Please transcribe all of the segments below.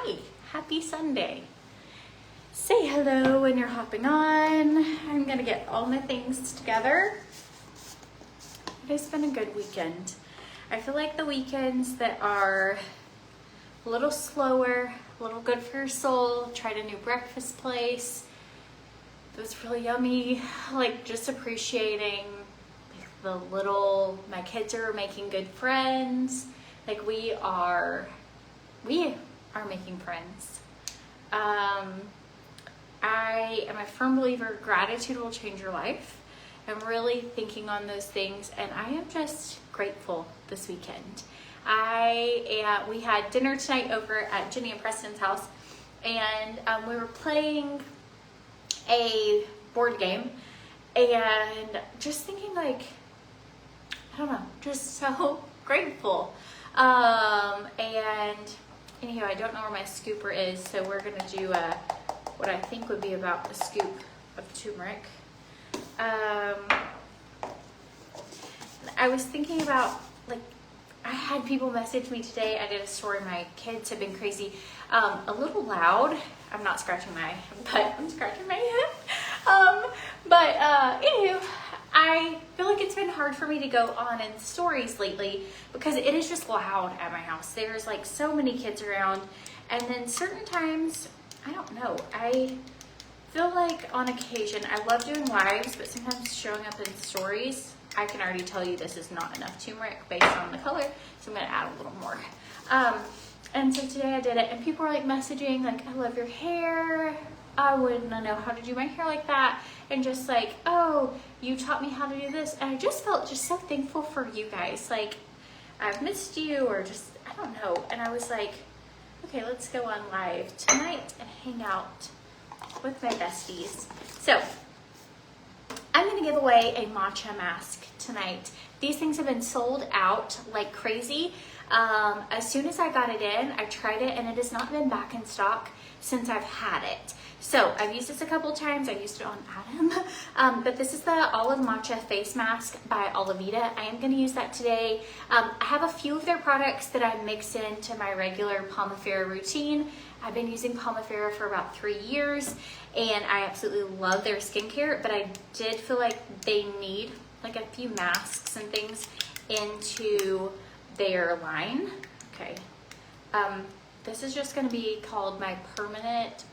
Hi, happy Sunday. Say hello when you're hopping on. I'm gonna get all my things together. It has been a good weekend. I feel like the weekends that are a little slower, a little good for your soul, tried a new breakfast place. It was really yummy, like just appreciating my kids are making good friends. Like we are making friends. I am a firm believer gratitude will change your life. I'm really thinking on those things, and I am just grateful this weekend. We had dinner tonight over at Jenny and Preston's house, and we were playing a board game, and just thinking like, I don't know, just so grateful. And anyhow, I don't know where my scooper is, so we're gonna do what I think would be about a scoop of turmeric. I was thinking about, like, I had people message me today. I did a story. My kids have been crazy. A little loud. I'm not scratching my butt. I'm scratching my head. Anywho, I feel like it's been hard for me to go on in stories lately because it is just loud at my house. There's like so many kids around, and then certain times, I don't know. I feel like on occasion, I love doing lives, but sometimes showing up in stories, I can already tell you this is not enough turmeric based on the color, so I'm gonna add a little more. And so today I did it, and people were like messaging, like, I love your hair. I wouldn't know how to do my hair like that. And just like, oh, you taught me how to do this. And I just felt just so thankful for you guys. Like, I've missed you, or just, I don't know. And I was like, okay, let's go on live tonight and hang out with my besties. So I'm gonna give away a matcha mask tonight. These things have been sold out like crazy. As soon as I got it in, I tried it, and it has not been back in stock since I've had it. So I've used this a couple times. I used it on Adam, but this is the Olive Matcha Face Mask by Olivita. I am gonna use that today. I have a few of their products that I mix into my regular Pomifera routine. I've been using Pomifera for about 3 years, and I absolutely love their skincare, but I did feel like they need like a few masks and things into their line. Okay. This is just gonna be called my permanent.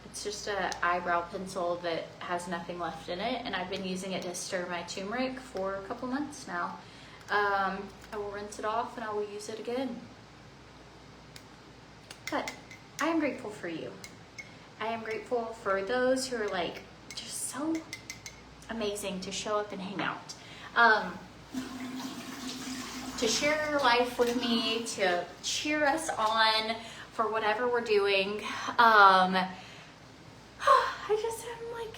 It's just an eyebrow pencil that has nothing left in it, and I've been using it to stir my turmeric for a couple months now. I will rinse it off and I will use it again. But I am grateful for you. I am grateful for those who are like just so amazing to show up and hang out. To share your life with me, to cheer us on for whatever we're doing. I just am like,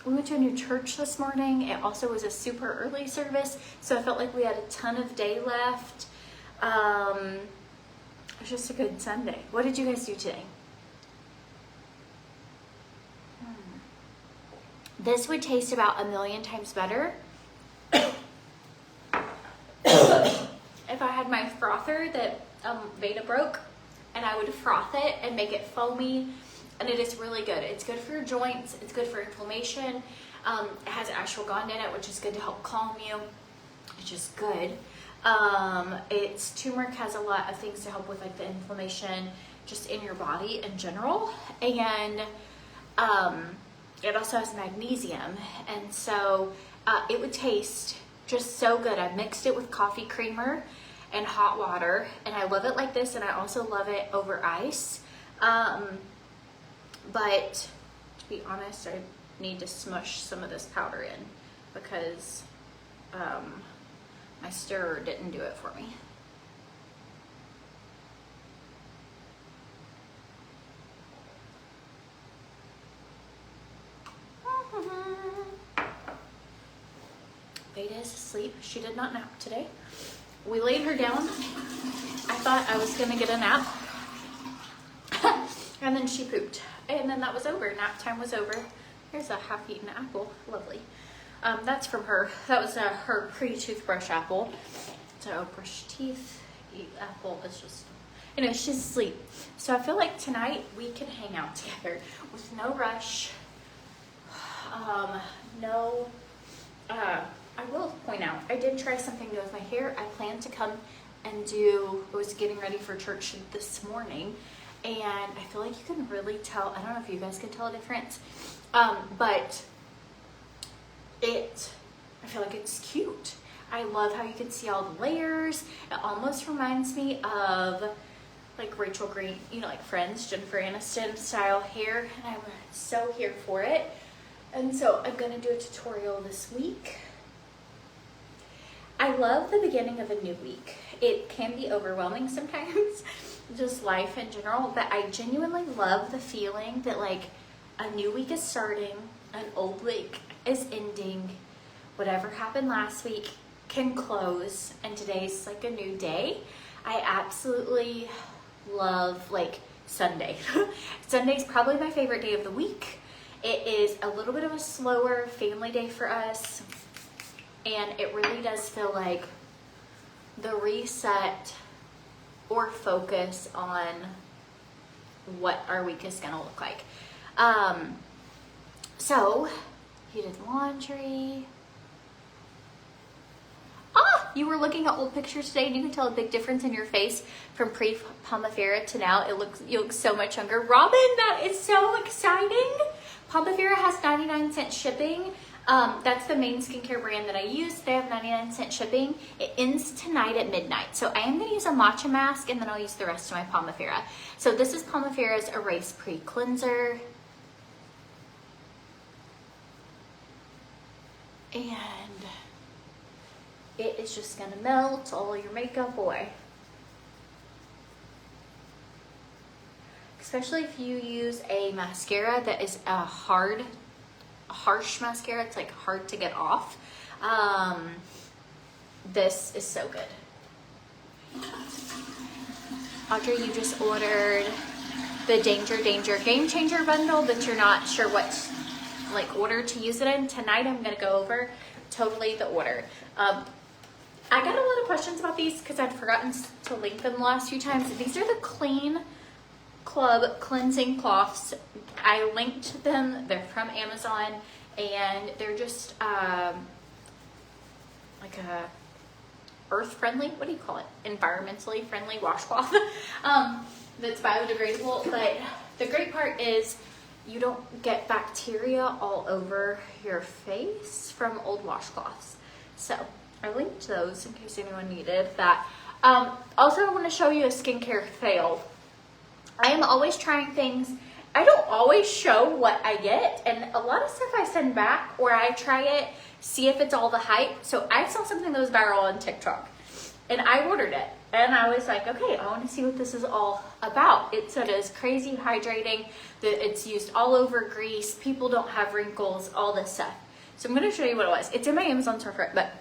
we went to a new church this morning. It also was a super early service, so I felt like we had a ton of day left. It was just a good Sunday. What did you guys do today? This would taste about 1,000,000 times better if I had my frother that Veda broke, and I would froth it and make it foamy. And it is really good. It's good for your joints. It's good for inflammation. It has ashwagandha in it, which is good to help calm you. It's just good. Turmeric has a lot of things to help with like the inflammation just in your body in general. And it also has magnesium. And so it would taste just so good. I mixed it with coffee creamer and hot water, and I love it like this, and I also love it over ice. But to be honest, I need to smush some of this powder in because my stirrer didn't do it for me. Veda is asleep. She did not nap today. We laid her down. I thought I was gonna get a nap. And then she pooped. And then that was over. Nap time was over. Here's a half-eaten apple. Lovely. That's from her. That was her pre-toothbrush apple. So brush teeth, eat apple. It's just you know, she's asleep. So I feel like tonight we can hang out together with no rush. I will point out, I did try something new with my hair. I plan to come and I was getting ready for church this morning, and I feel like you can really tell, I don't know if you guys can tell a difference, but I feel like it's cute. I love how you can see all the layers. It almost reminds me of like Rachel Green, you know, like Friends, Jennifer Aniston style hair, and I'm so here for it. And so I'm gonna do a tutorial this week. I love the beginning of a new week. It can be overwhelming sometimes, just life in general, but I genuinely love the feeling that like a new week is starting, an old week is ending, whatever happened last week can close, and today's like a new day. I absolutely love like Sunday. Sunday's probably my favorite day of the week. It is a little bit of a slower family day for us, and it really does feel like the reset or focus on what our week is gonna look like. So you did laundry. You were looking at old pictures today and you can tell a big difference in your face from pre-Pomifera to now. You look so much younger. Robin, that is so exciting. Pomifera has 99-cent shipping. That's the main skincare brand that I use. They have 99-cent shipping. It ends tonight at midnight. So I am going to use a matcha mask and then I'll use the rest of my Pomifera. So this is Pomifera's Erase Pre-Cleanser. And it is just going to melt all your makeup away. Especially if you use a mascara that is a harsh mascara. It's like hard to get off. This is so good. Audrey, you just ordered the Danger Game Changer bundle, but you're not sure what like order to use it in. Tonight I'm going to go over totally the order. I got a lot of questions about these because I'd forgotten to link them the last few times. These are the Clean Club cleansing cloths. I linked them. They're from Amazon, and they're just like a earth-friendly, what do you call it? Environmentally friendly washcloth that's biodegradable. But the great part is you don't get bacteria all over your face from old washcloths. So I linked those in case anyone needed that. Also, I want to show you a skincare fail. I am always trying things. I don't always show what I get, and a lot of stuff I send back or I try it, see if it's all the hype. So I saw something that was viral on TikTok and I ordered it, and I was like, okay, I want to see what this is all about. It said it's crazy hydrating, that it's used all over Greece, people don't have wrinkles, all this stuff. So I'm going to show you what it was. It's in my Amazon storefront, but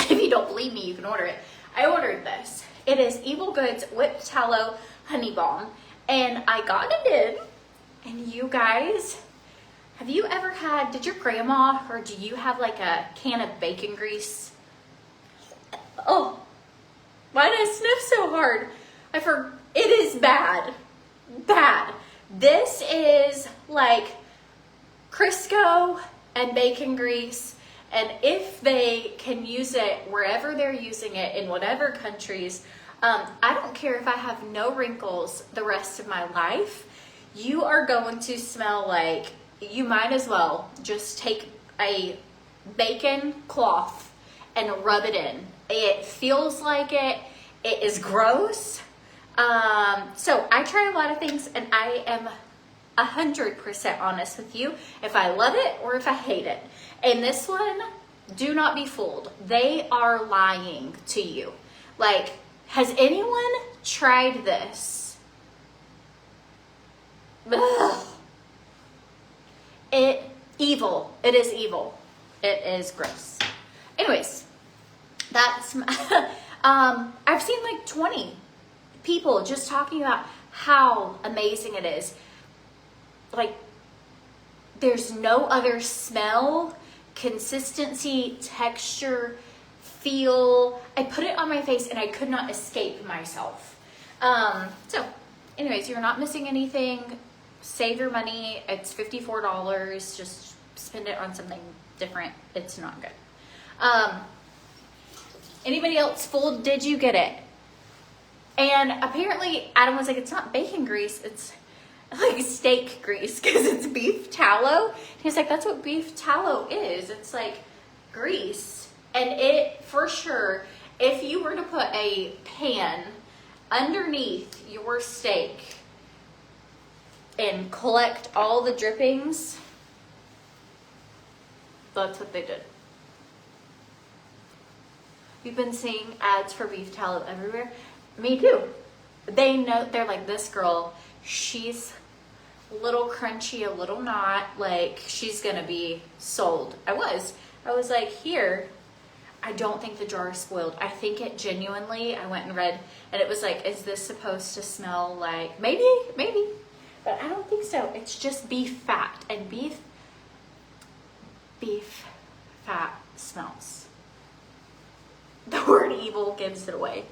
if you don't believe me, you can order it. I ordered this. It is Evil Goods Whipped Tallow Honey Balm, and I got it in. And you guys, have you ever had, did your grandma, or do you have like a can of bacon grease? Oh, why did I sniff so hard? It is bad. Bad. This is like Crisco and bacon grease. And if they can use it wherever they're using it, in whatever countries, I don't care if I have no wrinkles the rest of my life, you are going to smell like, you might as well just take a bacon cloth and rub it in. It feels like it. It is gross. So I try a lot of things, and I am 100% honest with you if I love it or if I hate it. And this one, do not be fooled. They are lying to you. Like, has anyone tried this? Ugh. Evil. It is evil. It is gross. Anyways, that's I've seen like 20 people just talking about how amazing it is. Like, there's no other smell, consistency, texture, feel. I put it on my face and I could not escape myself. So anyways, you're not missing anything. Save your money. It's $54. Just spend it on something different. It's not good. Anybody else fooled? Did you get it? And apparently Adam was like, it's not bacon grease, it's like steak grease because it's beef tallow. He's like, that's what beef tallow is. It's like grease. And it, for sure, if you were to put a pan underneath your steak and collect all the drippings, that's what they did. You've been seeing ads for beef tallow everywhere. Me too. They know, they're like, this girl, she's a little crunchy, a little not, like she's gonna be sold. I was like, here, I don't think the jar is spoiled. I think it genuinely, I went and read, and it was like, is this supposed to smell like, maybe, but I don't think so. It's just beef fat, and beef fat smells. The word evil gives it away.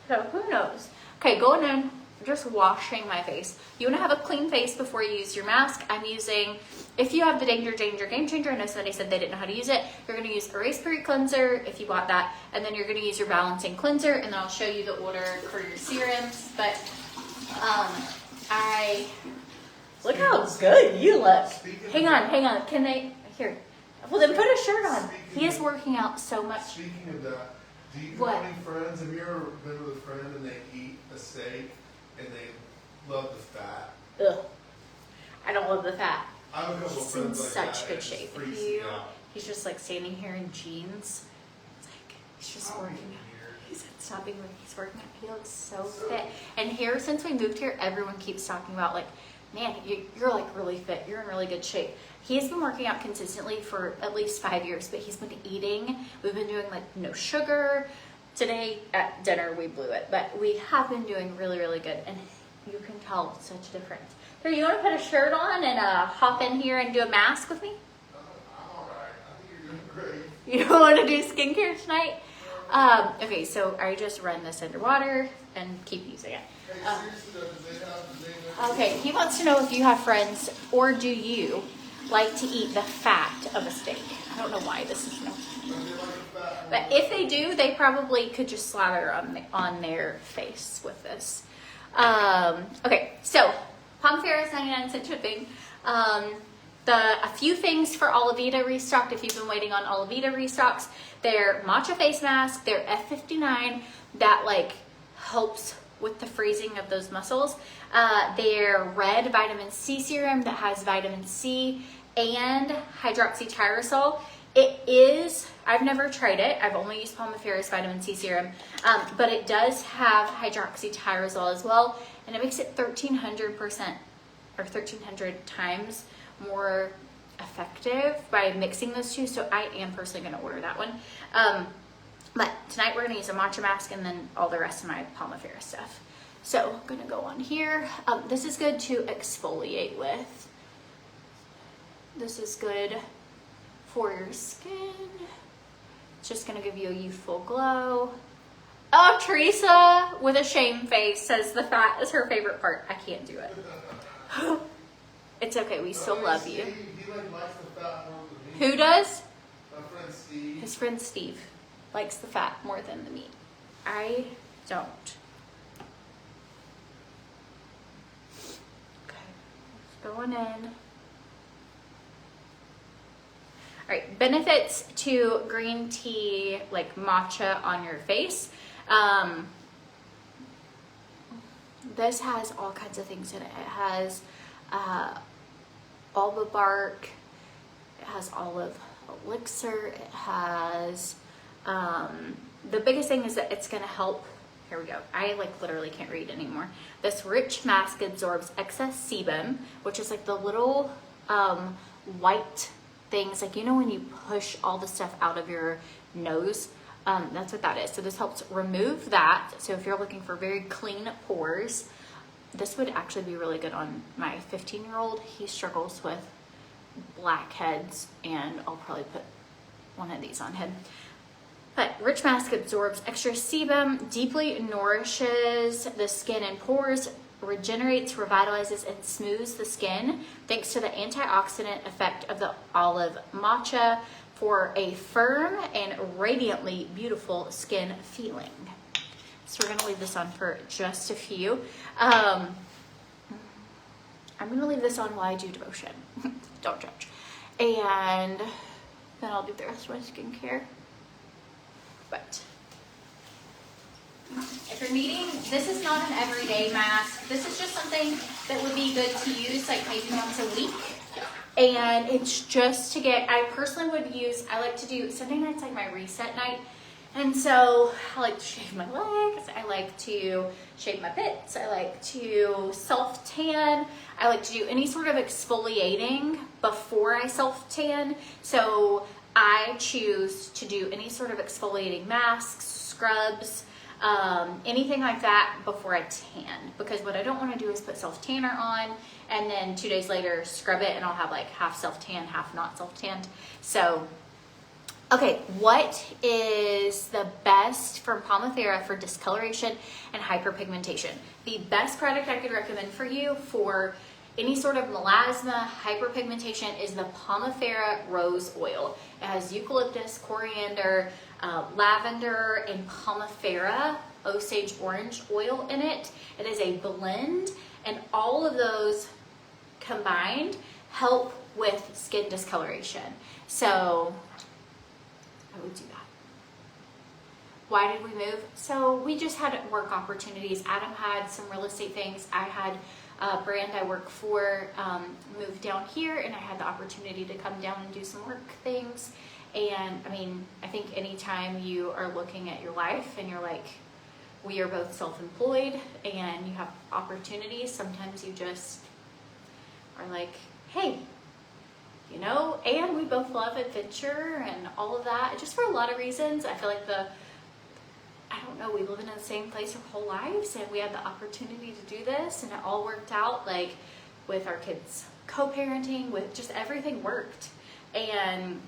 So who knows? Okay, going in, just washing my face. You want to have a clean face before you use your mask. I'm using, if you have the Danger Game Changer, I know somebody said they didn't know how to use it. You're going to use Erase Period Cleanser if you bought that, and then you're going to use your Balancing Cleanser, and then I'll show you the order for your serums. But look how good you look. Hang on. Can they, here. Well, then put a shirt on. He is working out so much. Speaking of that, do you have any friends? Have you ever been with a friend and they eat a steak and they love the fat? Ugh. I don't love the fat. I have a couple He's in friends like such that. good shape. He's just like standing here in jeans. It's like he's just working out. He's stopping when he's working out. He looks so fit. And here, since we moved here, everyone keeps talking about like, man, you're like really fit. You're in really good shape. He's been working out consistently for at least 5 years, but he's been eating. We've been doing like no sugar. Today at dinner we blew it, but we have been doing really, really good, and you can tell such a difference. So you want to put a shirt on and hop in here and do a mask with me? I'm all right. I think you're doing great. You don't want to do skincare tonight? Okay, so I just run this underwater and keep using it. Okay, he wants to know if you have friends, or do you like to eat the fat of a steak? I don't know why this is no. But if they do, they probably could just slather on their face with this. Okay, so Palm Ferris 99-cent shipping. A few things for Olavita restocked. If you've been waiting on Olavita restocks, their matcha face mask, their F59 that like helps with the freezing of those muscles. Their red vitamin C serum that has vitamin C and hydroxytyrosol. It is, I've never tried it. I've only used Palm Ferris vitamin C serum, but it does have hydroxytyrosol as well, and it makes it 1,300% or 1,300 times more effective by mixing those two. So I am personally going to order that one. But tonight we're going to use a matcha mask and then all the rest of my Palm Ferris stuff. So I'm going to go on here. This is good to exfoliate with. This is good for your skin. It's just going to give you a youthful glow. Oh, Teresa with a shame face says the fat is her favorite part. I can't do it. It's okay. We still love you. He likes the fat more than me. Who does? My friend Steve. His friend Steve likes the fat more than the meat. I don't. Okay, going in. All right, benefits to green tea, like matcha on your face. This has all kinds of things in it. It has alba bark, it has olive elixir, it has, the biggest thing is that it's gonna help, here we go, I like literally can't read anymore. This rich mask absorbs excess sebum, which is like the little white things, like you know when you push all the stuff out of your nose, that's what that is. So this helps remove that. So if you're looking for very clean pores, this would actually be really good on my 15-year-old. He struggles with blackheads, and I'll probably put one of these on him. But rich mask absorbs extra sebum, deeply nourishes the skin and pores, regenerates, revitalizes, and smooths the skin thanks to the antioxidant effect of the olive matcha for a firm and radiantly beautiful skin feeling. So we're gonna leave this on for just a few. I'm gonna leave this on while I do devotion. Don't judge. And then I'll do the rest of my skincare. But if you're needing, this is not an everyday mask. This is just something that would be good to use like maybe once a week. And it's just to get, I personally would use, I like to do, Sunday night's like my reset night. And so I like to shave my legs, I like to shave my pits, I like to self-tan, I like to do any sort of exfoliating before I self-tan. So I choose to do any sort of exfoliating masks, scrubs, anything like that before I tan, because what I don't want to do is put self-tanner on and then 2 days later scrub it and I'll have like half self-tan, half not self-tanned. So okay, what is the best from Pomifera for discoloration and hyperpigmentation? The best product I could recommend for you for any sort of melasma, hyperpigmentation is the Pomifera Rose Oil. It has eucalyptus, coriander, lavender, and Pomifera Osage Orange oil in it. It is a blend, and all of those combined help with skin discoloration. So I would do that. Why did we move? So we just had work opportunities. Adam had some real estate things. I had a brand I work for moved down here, and I had the opportunity to come down and do some work things. And I mean, I think anytime you are looking at your life and you're like, we are both self-employed and you have opportunities, sometimes you just are like, hey, you know, and we both love adventure and all of that, just for a lot of reasons. I feel like I don't know, we live in the same place our whole lives, and we had the opportunity to do this, and it all worked out, like with our kids co-parenting, with just everything worked, and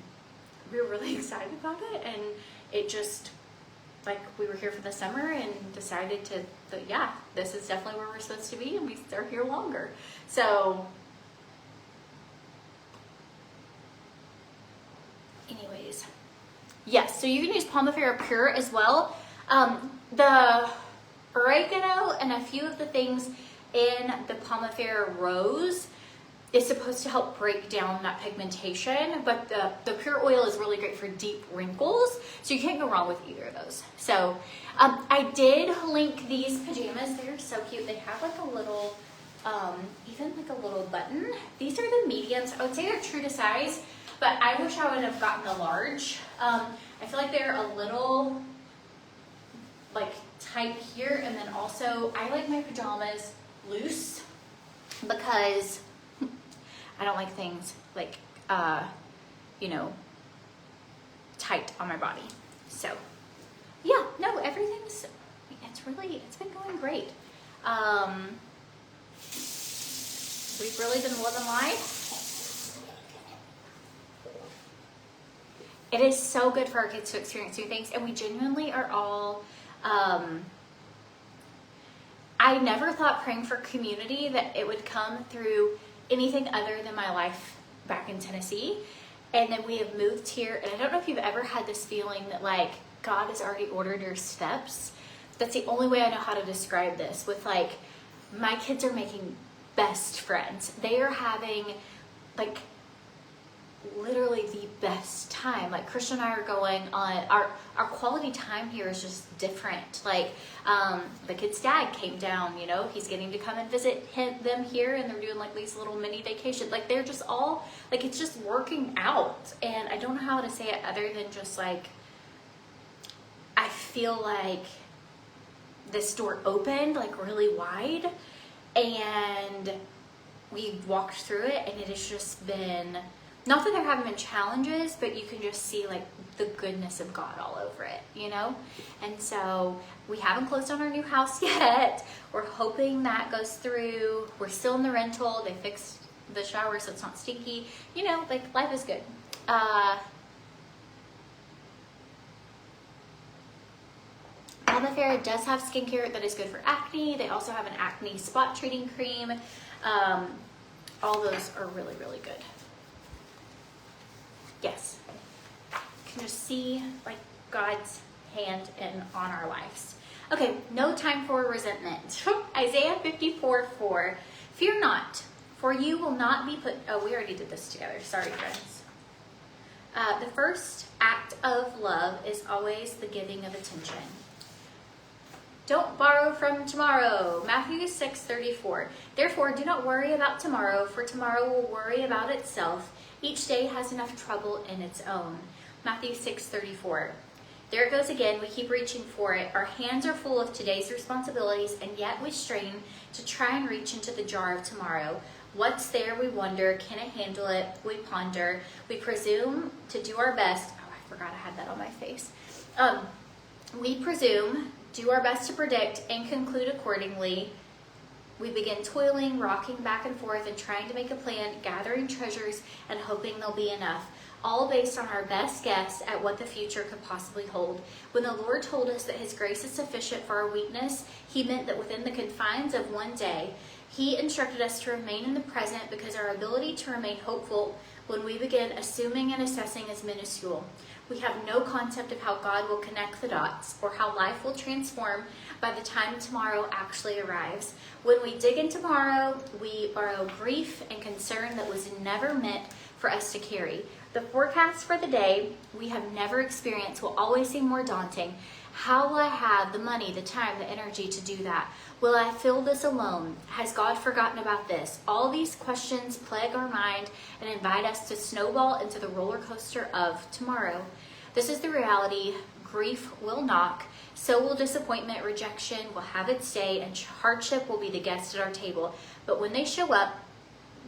we were really excited about it. And it just, like, we were here for the summer and decided to, yeah, this is definitely where we're supposed to be, and we are here longer. So anyways, yes, so you can use Pomifera Pure as well. The oregano and a few of the things in the Pomifera Rose is supposed to help break down that pigmentation, but the pure oil is really great for deep wrinkles, so you can't go wrong with either of those. So I did link these pajamas. They're so cute. They have like a little, even like a little button. These are the mediums. I would say they're true to size, but I wish I would have gotten the large. I feel like they're a little like tight here, and then also I like my pajamas loose because I don't like things like, you know, tight on my body. So yeah, no, everything's, it's been going great. We've really been living life. It is so good for our kids to experience new things, and we genuinely are all, I never thought praying for community that it would come through anything other than my life back in Tennessee. And then we have moved here, and I don't know if you've ever had this feeling that like God has already ordered your steps. That's the only way I know how to describe this. With like, my kids are making best friends. They are having like literally the best time. Like Christian and I are going on, our quality time here is just different. Like the kid's dad came down, you know, he's getting to come and visit them here, and they're doing like these little mini vacations. Like they're just all, like it's just working out. And I don't know how to say it other than just like, I feel like this door opened like really wide, and we walked through it, and it has just been, not that there haven't been challenges, but you can just see like the goodness of God all over it, you know? And so we haven't closed on our new house yet. We're hoping that goes through. We're still in the rental. They fixed the shower so it's not stinky. You know, like life is good. Albufera does have skincare that is good for acne. They also have an acne spot treating cream. All those are really, really good. Yes. You can just see like God's hand on our lives. Okay, no time for resentment. Isaiah 54:4. Fear not, for you will not be put... Oh, we already did this together. Sorry, friends. The first act of love is always the giving of attention. Don't borrow from tomorrow. Matthew 6:34. Therefore, do not worry about tomorrow, for tomorrow will worry about itself. Each day has enough trouble in its own. Matthew 6:34. There it goes again. We keep reaching for it. Our hands are full of today's responsibilities, and yet we strain to try and reach into the jar of tomorrow. What's there, we wonder. Can it handle it? We ponder. We presume to do our best. Oh, I forgot I had that on my face. We presume, do our best to predict, and conclude accordingly. We begin toiling, rocking back and forth, and trying to make a plan, gathering treasures, and hoping there'll be enough. All based on our best guess at what the future could possibly hold. When the Lord told us that His grace is sufficient for our weakness, He meant that within the confines of one day, He instructed us to remain in the present because our ability to remain hopeful when we begin assuming and assessing is minuscule. We have no concept of how God will connect the dots or how life will transform by the time tomorrow actually arrives. When we dig in tomorrow, we borrow grief and concern that was never meant for us to carry. The forecast for the day we have never experienced will always seem more daunting. How will I have the money, the time, the energy to do that? Will I fill this alone? Has God forgotten about this? All these questions plague our mind and invite us to snowball into the roller coaster of tomorrow. This is the reality. Grief will knock. So will disappointment, rejection will have its day, and hardship will be the guest at our table. But when they show up,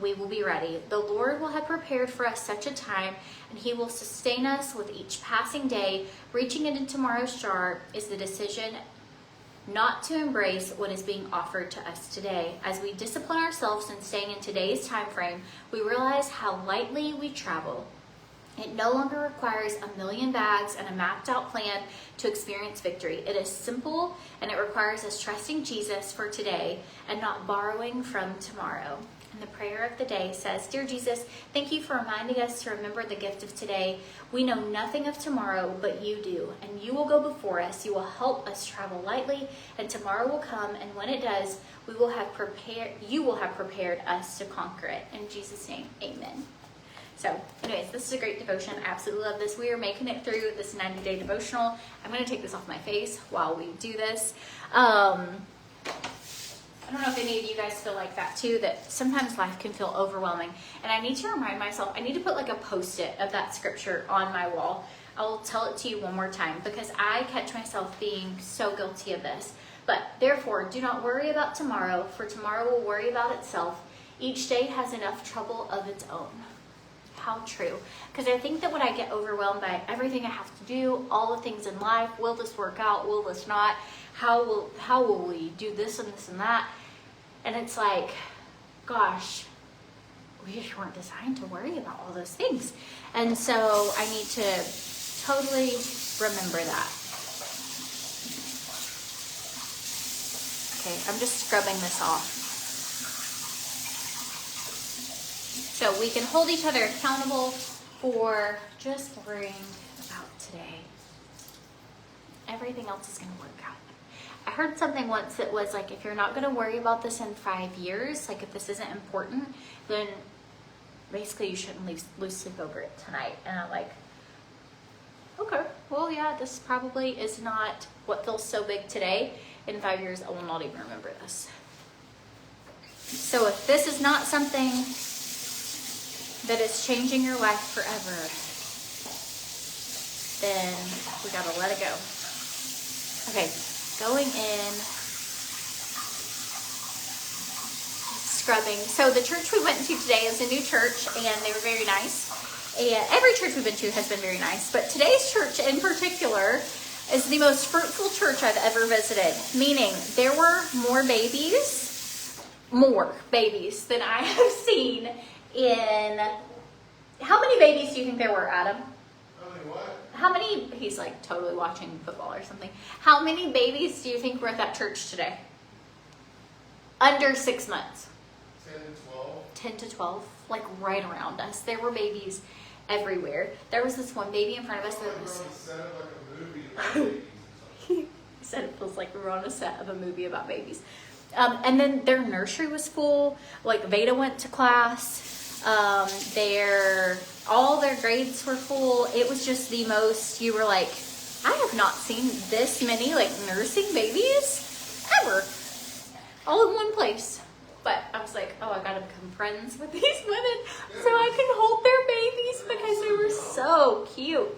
we will be ready. The Lord will have prepared for us such a time, and He will sustain us with each passing day. Reaching into tomorrow's jar is the decision not to embrace what is being offered to us today. As we discipline ourselves in staying in today's time frame, we realize how lightly we travel. It no longer requires a million bags and a mapped out plan to experience victory. It is simple, and it requires us trusting Jesus for today and not borrowing from tomorrow. And the prayer of the day says, Dear Jesus, thank you for reminding us to remember the gift of today. We know nothing of tomorrow, but you do, and you will go before us. You will help us travel lightly, and tomorrow will come, and when it does, you will have prepared us to conquer it. In Jesus' name, amen. So, anyways, this is a great devotion. I absolutely love this. We are making it through this 90-day devotional. I'm going to take this off my face while we do this. I don't know if any of you guys feel like that too, that sometimes life can feel overwhelming. And I need to remind myself, I need to put like a post-it of that scripture on my wall. I'll tell it to you one more time because I catch myself being so guilty of this. But therefore, do not worry about tomorrow, for tomorrow will worry about itself. Each day has enough trouble of its own. How true. Because I think that when I get overwhelmed by everything I have to do, all the things in life, will this work out, will this not, how will we do this and this and that? And it's like, gosh, we just weren't designed to worry about all those things. And so I need to totally remember that. Okay, I'm just scrubbing this off. So we can hold each other accountable for just worrying about today. Everything else is going to work out. I heard something once that was like, if you're not going to worry about this in 5 years, like if this isn't important, then basically you shouldn't lose sleep over it tonight. And I'm like, okay, well, yeah, this probably is not what feels so big today. In 5 years, I will not even remember this. So if this is not something that is changing your life forever, then we gotta let it go. Okay, going in, scrubbing. So the church we went to today is a new church, and they were very nice. And every church we've been to has been very nice, but today's church in particular is the most fruitful church I've ever visited. Meaning, there were more babies than I have seen in... How many babies do you think there were, Adam? How many what? How How many, he's like totally watching football or something. How many babies do you think were at that church today? Under 6 months. 10 to 12. 10 to 12, like right around us. There were babies everywhere. There was this one baby in front of us that was... on the set of like a movie about babies or something. He said it feels like we were on a set of a movie about babies. And then their nursery was full. Like Veda went to class. All their grades were full. It was just the most, you were like, I have not seen this many like nursing babies ever. All in one place. But I was like, oh, I gotta become friends with these women so I can hold their babies because they were so cute.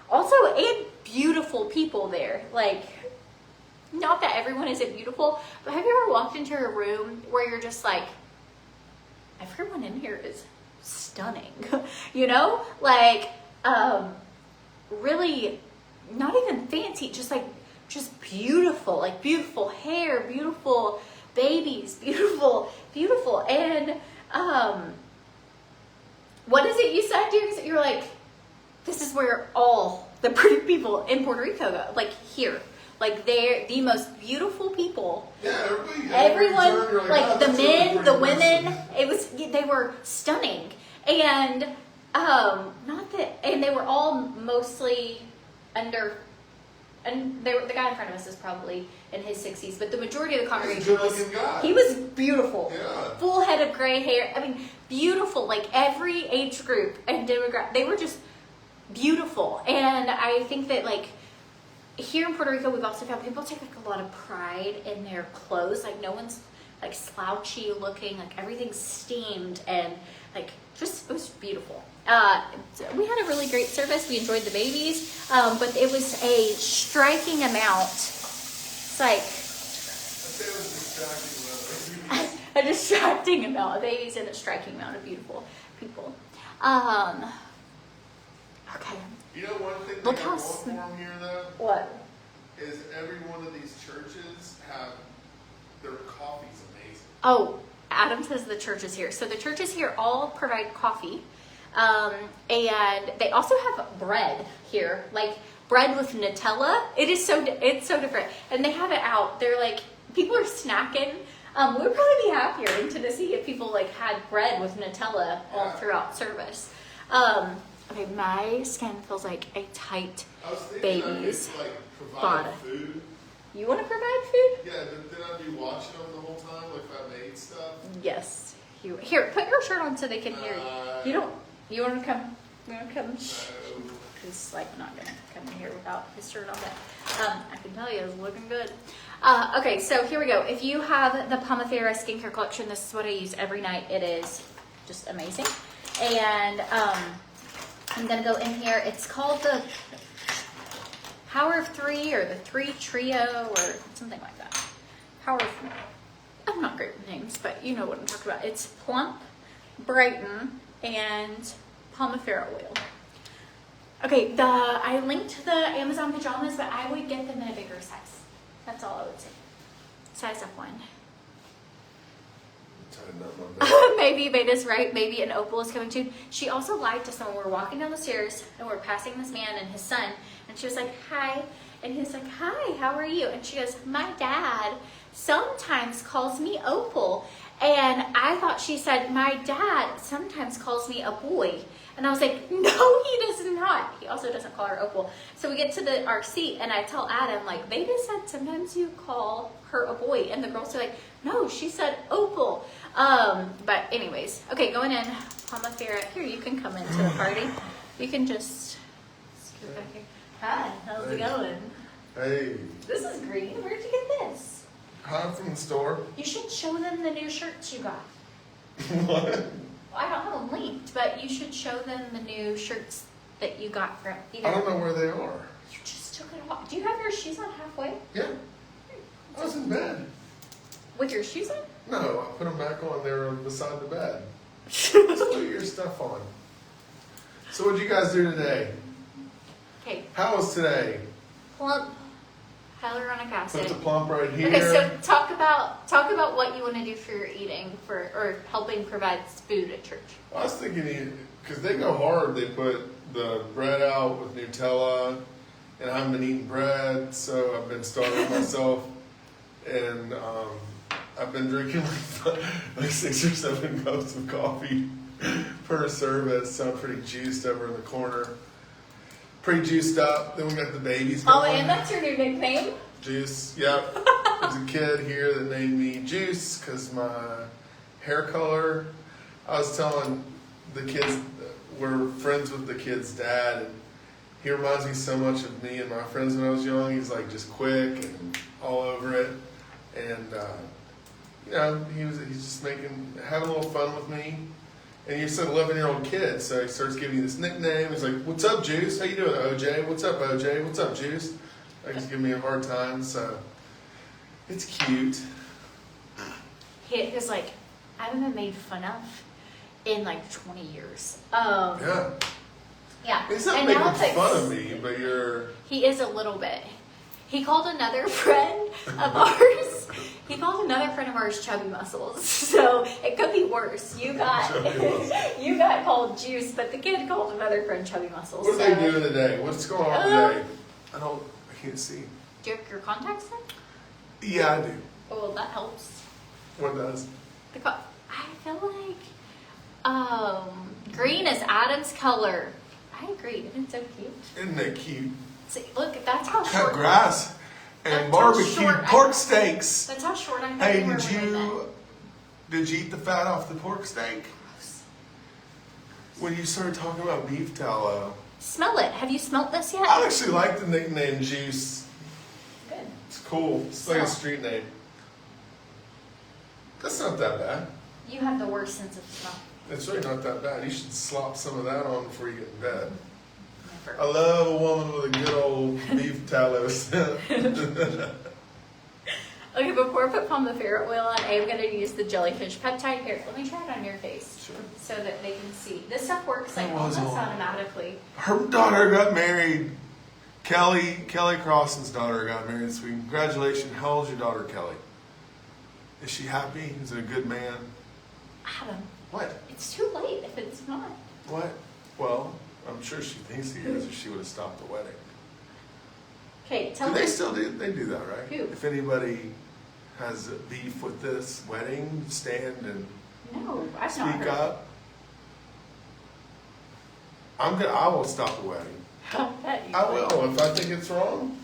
Also, and beautiful people there. Like, not that everyone isn't beautiful, but have you ever walked into a room where you're just like, everyone in here is stunning, you know? Like, really not even fancy, just beautiful, like beautiful hair, beautiful babies, beautiful. And, what is it you said, dear? You were like, this is where all the pretty people in Puerto Rico go, like here. Like they're the most beautiful people. Yeah, everyone, like the men, the women, they were stunning. And, and they were all mostly under, and the guy in front of us is probably in his 60s, but the majority of the congregation he was beautiful. Yeah. Full head of gray hair. I mean, beautiful, like every age group and demographic, they were just beautiful. And I think that like, here in Puerto Rico, we've also found people take like a lot of pride in their clothes. Like no one's like slouchy looking, like everything's steamed and like just, it was beautiful. We had a really great service. We enjoyed the babies, but it was a striking amount. It's like a distracting amount of babies and a striking amount of beautiful people. Okay. You know one thing Look they how got going for them here though? What? Is every one of these churches have, their coffee's amazing. Oh, Adam says the churches here. So the churches here all provide coffee. And they also have bread here, like bread with Nutella. It's so different. And they have it out. They're like, people are snacking. We would probably be happier in Tennessee if people like had bread with Nutella all throughout service. Okay, my skin feels like a tight baby's body. Food. You want to provide food? Yeah, then I'd be watching them the whole time, like if I made stuff. Yes. Here, put your shirt on so they can hear you. You want to come? You want to come? No. He's like not gonna come in here without his shirt on. But I can tell you, it's looking good. Okay, so here we go. If you have the Pomifera skincare collection, this is what I use every night. It is just amazing. And I'm gonna go in here. It's called the Power of 3 or the 3 Trio or something like that. Power of 3. I'm not great with names, but you know what I'm talking about. It's Plump, Brighten, and Pomifera oil. Okay, I linked the Amazon pajamas, but I would get them in a bigger size. That's all I would say. Size up 1. Maybe Beta's right. Maybe an Opal is coming too. She also lied to someone. We're walking down the stairs and we're passing this man and his son. And she was like, hi. And he was like, hi, how are you? And she goes, my dad sometimes calls me Opal. And I thought she said, my dad sometimes calls me a boy. And I was like, no, he does not. He also doesn't call her Opal. So we get to our seat and I tell Adam, like, Beta said sometimes you call her a boy. And the girls are like, no, she said Opal. But anyways, okay, going in. Pomifera. Here, you can come into the party. You can just scoot back here. Hi, how's it going? Hey. This is green. Where'd you get this? I'm from the store. You should show them the new shirts you got. What? Well, I don't have them linked, but you should show them the new shirts that you got from either. I don't know where they are. You just took it off. Do you have your shoes on halfway? Yeah. I was in bed. With your shoes on? No, I put them back on there beside the bed. Just put your stuff on. So what'd you guys do today? Okay. How was today? Plump, Hyaluronic acid. Put the plump right here. Okay, so talk about what you want to do for your eating or helping provide food at church. I was thinking, because they go hard, they put the bread out with Nutella, and I haven't been eating bread, so I've been starving myself, and I've been drinking like 6 or 7 cups of coffee per service, so I'm pretty juiced over in the corner. Pretty juiced up. Then we got the babies going. Oh, and that's your new nickname? Juice, yep. There's a kid here that named me Juice because my hair color. I was telling the kids, we're friends with the kid's dad, and he reminds me so much of me and my friends when I was young. He's like just quick and all over it, and you know, he's just having a little fun with me. And he's an 11-year-old kid, so he starts giving me this nickname. He's like, "What's up, Juice? How you doing, OJ? What's up, OJ? What's up, Juice?" Like, he's giving me a hard time, so it's cute. He was like, I haven't been made fun of in like 20 years. Yeah. Yeah. He's not And making now it's like- fun of me, but you're... He is a little bit. He called another friend of ours. He called another friend of ours Chubby Muscles. So it could be worse. You got called Juice, but the kid called another friend Chubby Muscles. What are they doing today? What's going on today? I can't see. Do you have your contacts in? Yeah, I do. Well, that helps. What does? I feel like green is Adam's color. I agree. Isn't it so cute? Isn't it cute? See, look, that's how Cut short. grass That's and how barbecue short pork I- steaks. That's how short I Hey, think did you eat the fat off the pork steak? When you started talking about beef tallow. Smell it. Have you smelt this yet? I actually like the nickname Juice. Good. It's cool. It's like a Smell. street name. That's not that bad. You have the worst sense of smell. It's really not that bad. You should slop some of that on before you get in bed. Never. I love a woman with a good old beef tallow scent. Okay, before I put palm ferret oil on, I am going to use the jellyfish peptide. Here, let me try it on your face. Sure. So that they can see. This stuff works like That was almost on. automatically. Her daughter got married. Kelly Crossan's daughter got married this week. Congratulations. How old's your daughter, Kelly? Is she happy? Is it a good man? Adam, What? it's too late if it's not. What? Well, I'm sure she thinks he is, or she would have stopped the wedding. Okay, tell Do me. they still do? They do that, right? Who? If anybody has beef with this wedding, stand and No, I've not speak heard. up. I will stop the wedding. I bet you I would. will if I think it's wrong,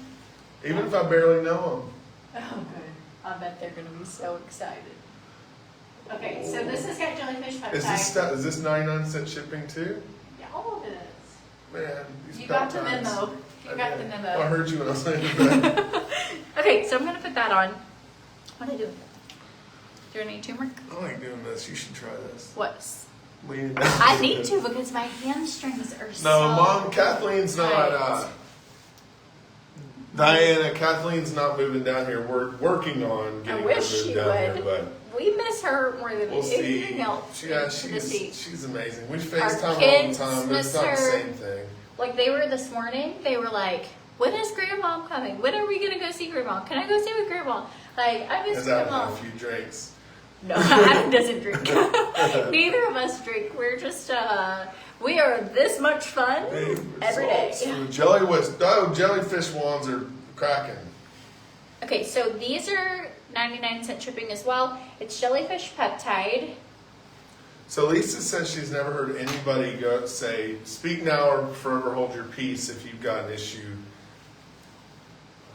even if I barely know Oh, good. I bet they're going to be so excited. Okay, so this has got jellyfish them. peptide. Is this 99-cent shipping too? Yeah, all of it is. Man, these You got the peptides. memo. You got the I memo. heard you when I was saying that. Okay, so I'm going to put that on. What are I doing? Do I need turmeric? I like doing this. You should try this. What? Lean down. I need to because my hamstrings are so No, Mom, Kathleen's not. tight. Diana, Kathleen's not moving down here. We're working on I getting her wish moved she down here, would. but We miss her more than we'll see. anything else. Yeah, to the sea. she's amazing. We Our FaceTime all the kids time, but it's miss not the her. same thing. Like they were this morning, they were like, when is Grandma coming? When are we going to go see Grandma? Can I go stay with Grandma? Like, I miss Has that Grandma. a few drinks? No, Adam doesn't drink. Neither of us drink. We're just, we are this much fun every day. So jellyfish wands are cracking. Okay, so these are 99-cent shipping as well. It's jellyfish peptide. So Lisa says she's never heard anybody say, "Speak now or forever hold your peace" if you've got an issue.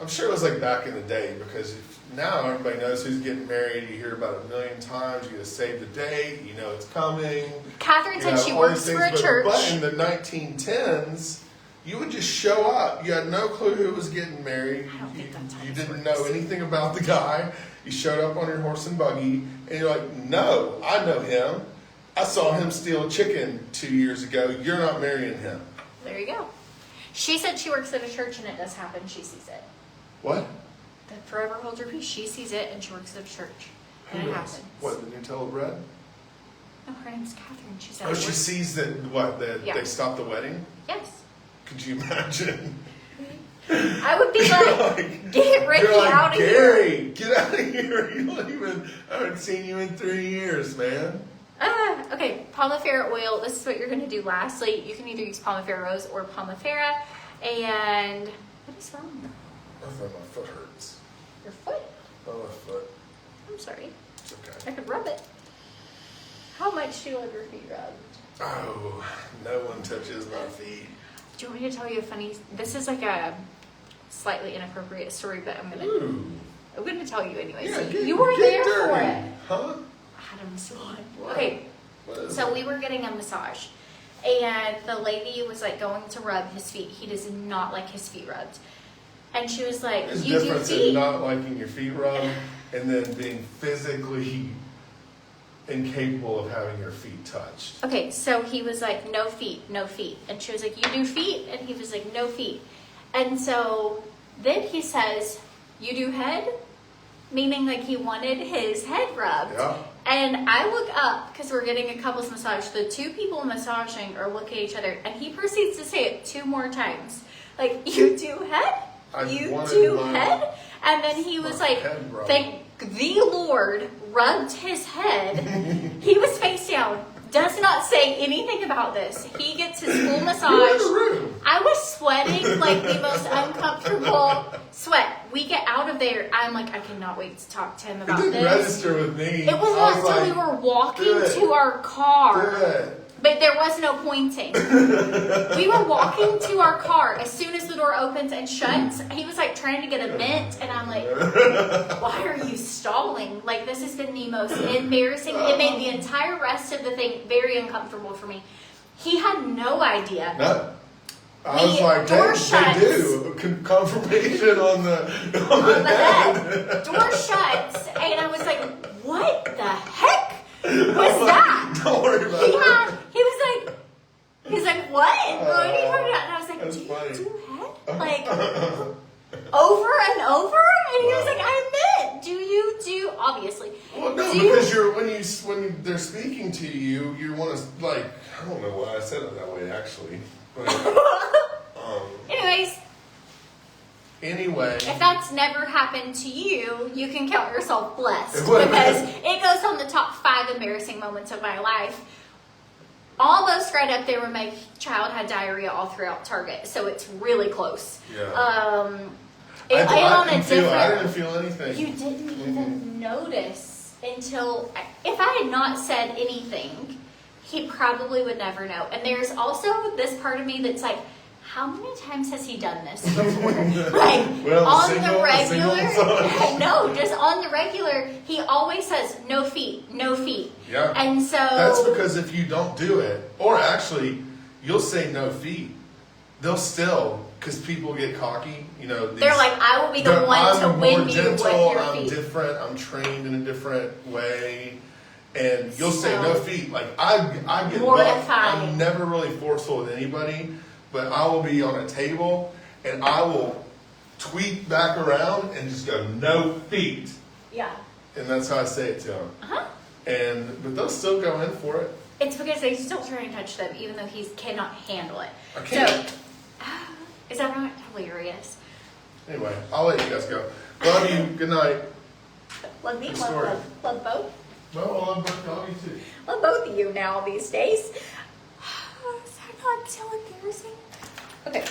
I'm sure it was like back in the day, because now everybody knows who's getting married. You hear about it a million times. You gotta save the date. You know it's coming. Catherine You said know, she all these works for things, a church. But in the 1910s, you would just show up. You had no clue who was getting married. I don't think that's how You this didn't works. know anything about the guy. You showed up on your horse and buggy, and you're like, "No, I know him. I saw him steal a chicken 2 years ago. You're not marrying him." There you go. She said she works at a church and it does happen. She sees it. What? The forever hold your peace. She sees it and she works at a church. And Who it is? happens. What, the Nutella bread? No, her name's Catherine. She said Oh, it she works. sees that, Yeah. they stopped the wedding? Yes. Could you imagine? I would be like, get Ricky you're like, out of Gary, here. get out of here. You don't even, I haven't seen you in 3 years, man. Okay, Pomifera oil. This is what you're going to do lastly. You can either use Pomifera Rose or Pomifera. And what is wrong? I thought my foot hurts. Your foot? Oh, my foot. I'm sorry. It's okay. I could rub it. How much do you want your feet rubbed? Oh, no one touches my feet. Do you want me to tell you a funny? This is like a slightly inappropriate story, but I'm gonna tell you anyway. Yeah, So get, you were get there dirty. for it. Huh? Adam Swan. What? Okay, What is so it? we were getting a massage, and the lady was like going to rub his feet. He does not like his feet rubbed, and she was like, There's a "You do difference in feet." not liking your feet rubbed and then being physically incapable of having your feet touched. Okay, so he was like, no feet, no feet. And she was like, you do feet? And he was like, no feet. And so then he says, you do head? Meaning like he wanted his head rubbed. Yeah. And I look up, because we're getting a couples massage. The two people massaging are looking at each other. And he proceeds to say it 2 more times. Like, you do head? You do head? And then he was like, thank the Lord, rubbed his head. He was face down. Does not say anything about this. He gets his full massage. I was sweating like the most uncomfortable sweat. We get out of there. I'm like, I cannot wait to talk to him about It didn't this. register with me. It was not until we were walking to our car. Good. But there was no pointing. We were walking to our car. As soon as the door opens and shuts, he was like trying to get a mint, and I'm like, why are you stalling? Like, this has been the most embarrassing. It made the entire rest of the thing very uncomfortable for me. He had no idea. No. I was like, door they shuts. do. Confirmation on the Bed. Door shuts, and I was like, what the heck was that? Don't worry about it. He's like, what? What are you talking about? And I was like, That's do funny. you do head? Like, over and over? And he was like, I meant, do you do, obviously. Well, no, do because when they're speaking to you, you want to, like, I don't know why I said it that way, actually. But, Anyways, anyway. if that's never happened to you, you can count yourself blessed. It would. Because it goes on the top 5 embarrassing moments of my life. Almost right up there when my child had diarrhea all throughout Target. So it's really close. Yeah. I didn't feel anything. You didn't even notice until, if I had not said anything, he probably would never know. And there's also this part of me that's like, how many times has he done this before? Like, well, on the regular, no, just on the regular, he always says, no feet, no feet. Yeah. And so. That's because if you don't do it, or actually, you'll say no feet, they'll still, because people get cocky, you know. They're like, I will be the one to win you with your I'm feet. different, I'm trained in a different way. And you'll say no feet. Like, I get bucked. I'm never really forceful with anybody, but I will be on a table and I will tweet back around and just go, no feet. Yeah. And that's how I say it to them. Uh-huh. But they'll still go in for it. It's because they still try and touch them, even though he cannot handle it. I can't. So, is that not hilarious? Anyway, I'll let you guys go. Love you. Good night. Love me, Good story. love both. Well, I love both of you too. Love both of you now these days. Is that not so embarrassing? Okay.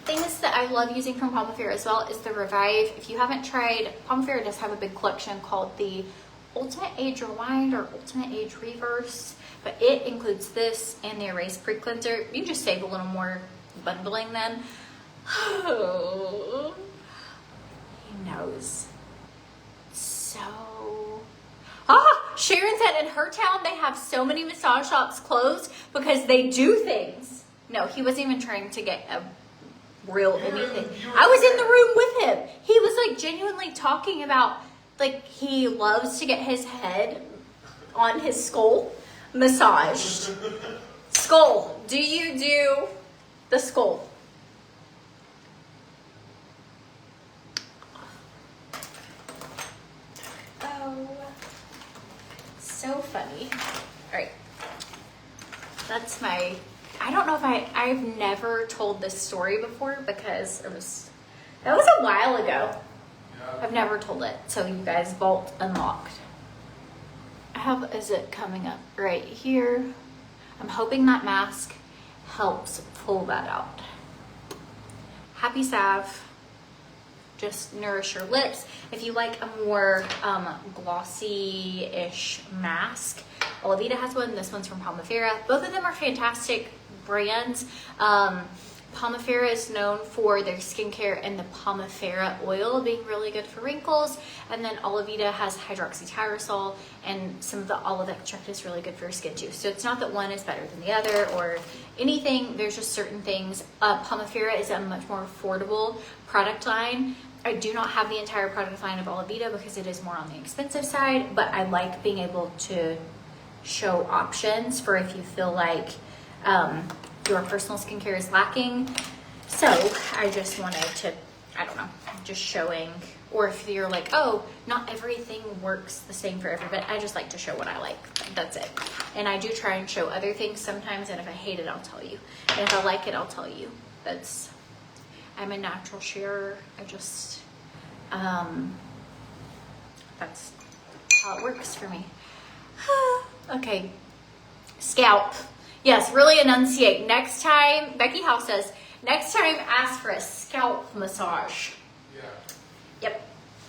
Things that I love using from Pomifera as well is the Revive. If you haven't tried, Pomifera does have a big collection called the Ultimate Age Rewind or Ultimate Age Reverse, but it includes this and the Erase Pre-Cleanser. You can just save a little more bundling them. Oh, he knows. So, Sharon said in her town they have so many massage shops closed because they do things. No, he wasn't even trying to get a real anything. I was in the room with him. He was like genuinely talking about, like, he loves to get his head on his skull massaged. Skull. Do you do the skull? Oh, so funny. All right. That's my, I I don't know if I've never told this story before because that was a while ago. I've never told it. So you guys, vault unlocked. How is it coming up right here? I'm hoping that mask helps pull that out. Happy salve. Just nourish your lips. If you like a more glossy-ish mask, Olavita has one. This one's from Pomifera. Both of them are fantastic brands. Pomifera is known for their skincare and the Pomifera oil being really good for wrinkles. And then Olavita has hydroxytyrosol, and some of the olive extract is really good for your skin too. So it's not that one is better than the other or anything. There's just certain things. Pomifera is a much more affordable product line. I do not have the entire product line of Olavita because it is more on the expensive side, but I like being able to show options for if you feel like your personal skincare is lacking. So I just wanted to, I don't know, just showing, or if you're like, oh, not everything works the same for everybody. I just like to show what I like. That's it. And I do try and show other things sometimes, and if I hate it, I'll tell you. And if I like it, I'll tell you. I'm a natural sharer. I just, that's how it works for me. Okay, scalp. Yes, really enunciate. Next time, Becky House says, next time ask for a scalp massage. Yeah. Yep,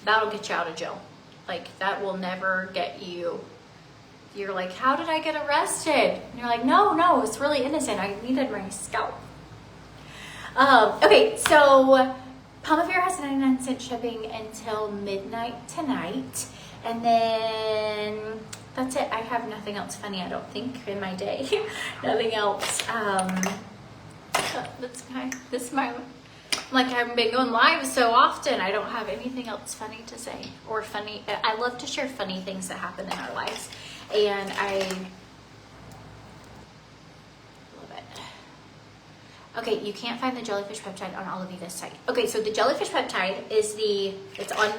that'll get you out of jail. Like, that will never get you. You're like, how did I get arrested? And you're like, no, it's really innocent. I needed my scalp. Okay, so Pomifera has 99-cent shipping until midnight tonight. And then that's it. I have nothing else funny, I don't think, in my day. Nothing else. This is my, like, I've been going live so often, I don't have anything else funny to say. Or funny. I love to share funny things that happen in our lives. And I love it. Okay, you can't find the jellyfish peptide on Olavita's site. Okay, so the jellyfish peptide is it's on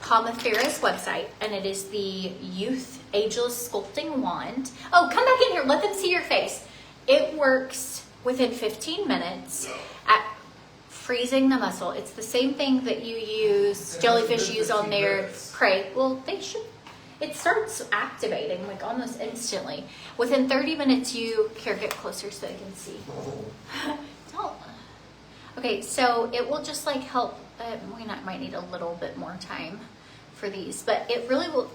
Pomifera's website, and it is the Youth Ageless Sculpting Wand. Oh, come back in here. Let them see your face. It works within 15 minutes at freezing the muscle. It's the same thing that you use, jellyfish use on their prey. Well, they should. It starts activating like almost instantly. Within 30 minutes, here, get closer so they can see. Don't. Okay, so it will just like help. We might need a little bit more time for these, but it really will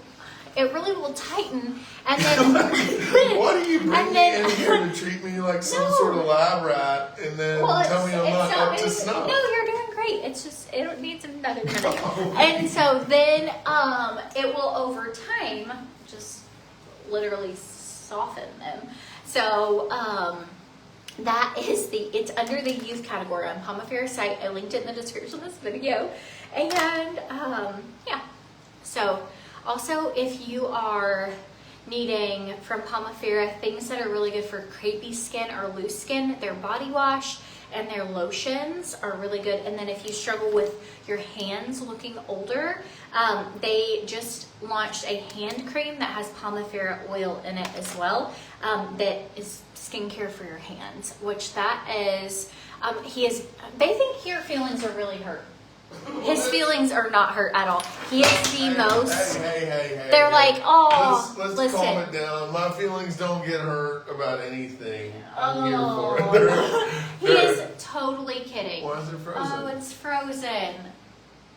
tighten. And then Why do you bring me in here to treat me like some sort of lab rat and then tell me I'm not up to snuff? No, you're doing great. It's just it needs another minute. And so then it will over time just literally soften them. So that is it's under the youth category on Pomifera's site. I linked it in the description of this video. And yeah. So also, if you are needing from Pomifera things that are really good for crepey skin or loose skin, their body wash and their lotions are really good. And then if you struggle with your hands looking older, they just launched a hand cream that has Pomifera oil in it as well. That is skincare for your hands, which that is, they think your feelings are really hurt. His feelings are not hurt at all. He is the most. Hey. They're like, oh, let's listen. calm it down. My feelings don't get hurt about anything. I'm here for it. He is totally kidding. Why is it frozen? Oh, it's frozen.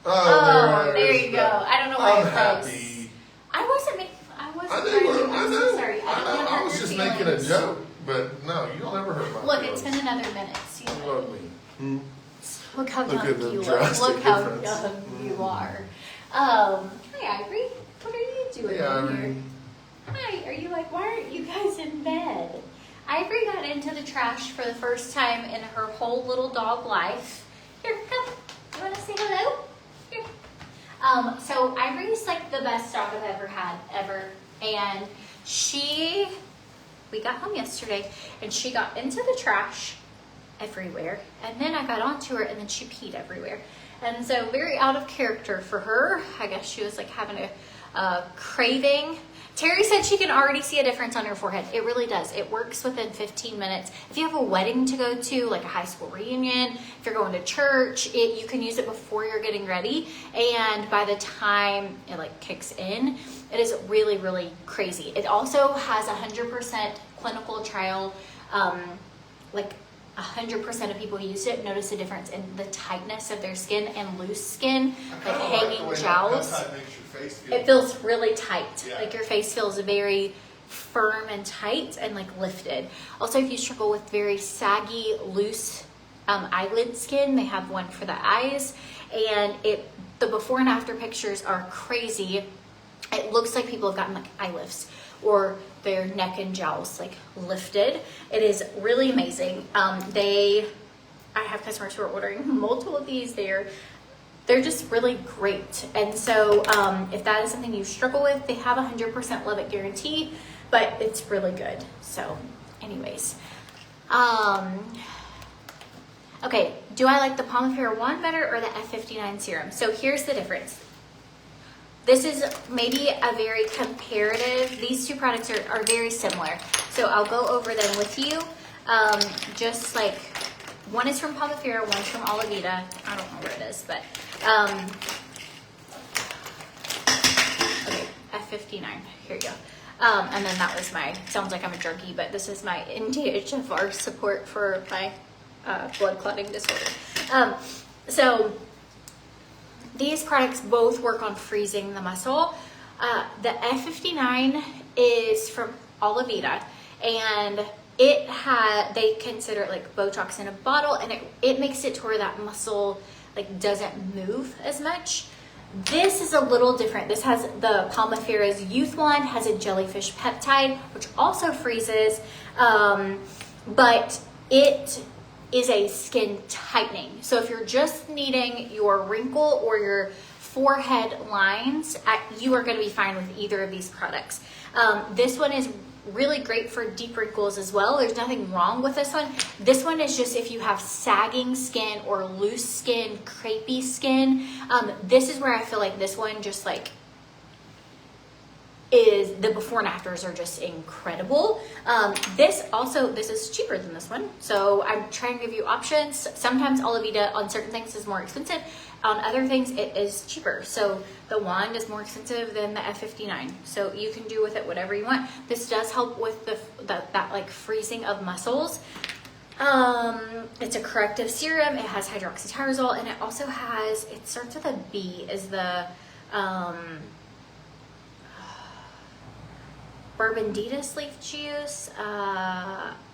Oh, there you go. I don't know why I'm it froze. happy. I wasn't I know. so sorry. I was just making a joke, but no, you'll never hurt my Look, feelings. it's been another minute. See You love me. Look how Look young at the you look. drastic Look how difference. young you are. Hi, Ivory. What are you doing here? Hi, are you like, why aren't you guys in bed? Ivory got into the trash for the first time in her whole little dog life. Here, come. You want to say hello? Here. So Ivory's like the best dog I've ever had, ever. And we got home yesterday, and she got into the trash everywhere, and then I got onto her, and then she peed everywhere. And so very out of character for her. I guess she was like having a craving. Terry said she can already see a difference on your forehead. It really does. It works within 15 minutes. If you have a wedding to go to, like a high school reunion, if you're going to church, you can use it before you're getting ready. And by the time it like kicks in, it is really, really crazy. It also has 100% clinical trial, like 100% of people who use it notice a difference in the tightness of their skin and loose skin, like hanging jowls. It feels really tight. Yeah. Like your face feels very firm and tight and like lifted. Also, if you struggle with very saggy, loose eyelid skin, they have one for the eyes. And the before and after pictures are crazy. It looks like people have gotten like eye lifts or their neck and jowls like lifted. It is really amazing. I have customers who are ordering multiple of these. They're just really great. And so if that is something you struggle with, they have 100% love it guarantee, but it's really good. So anyways, okay, do I like the Pomifera wand better or the F59 serum? So here's the difference. This is maybe a very comparative. These two products are very similar. So I'll go over them with you. Just like, one is from Pomifera, one's from Olavita. I don't know where it is, but, okay, F59, here you go. And then that was sounds like I'm a jerky, but this is my NDHFR support for my blood clotting disorder. So these products both work on freezing the muscle. The F59 is from Olavita, and they consider it like Botox in a bottle, and it makes it to where that muscle like doesn't move as much. This is a little different. This has the Pomifera's Youth Wand, has a jellyfish peptide, which also freezes, but it is a skin tightening. So if you're just needing your wrinkle or your forehead lines, you are going to be fine with either of these products. This one is really great for deep wrinkles as well. There's nothing wrong with this one. This one is just if you have sagging skin or loose skin, crepey skin. This is where I feel like this one just like is the before and afters are just incredible. This is cheaper than this one. So I'm trying to give you options. Sometimes Olavita on certain things is more expensive. On other things, it is cheaper. So the wand is more expensive than the F59. So you can do with it whatever you want. This does help with that like freezing of muscles. It's a corrective serum. It has hydroxytyrosol, and it also has, it starts with a B, is the Bourbonditas leaf juice,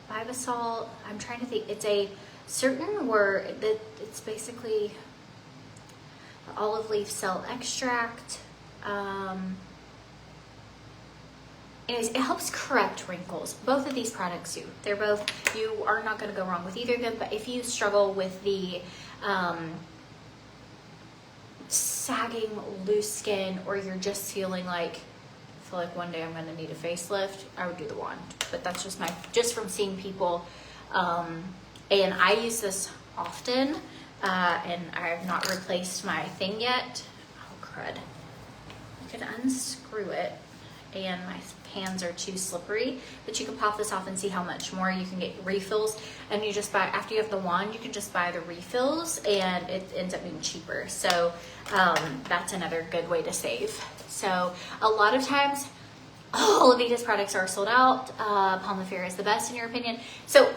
Bibisol. I'm trying to think. It's a certain word that it's basically olive leaf cell extract. Anyways, it helps correct wrinkles. Both of these products do. They're both, you are not going to go wrong with either of them, but if you struggle with the sagging loose skin, or you're just feeling like, I feel like one day I'm going to need a facelift, I would do the wand. But that's just from seeing people, and I use this often. And I have not replaced my thing yet. Oh, crud. I could unscrew it, and my hands are too slippery, but you can pop this off and see how much more you can get refills. And you just buy, after you have the wand, you can just buy the refills, and it ends up being cheaper. So that's another good way to save. So a lot of times, all of Avita's products are sold out. Pomifera is the best in your opinion. So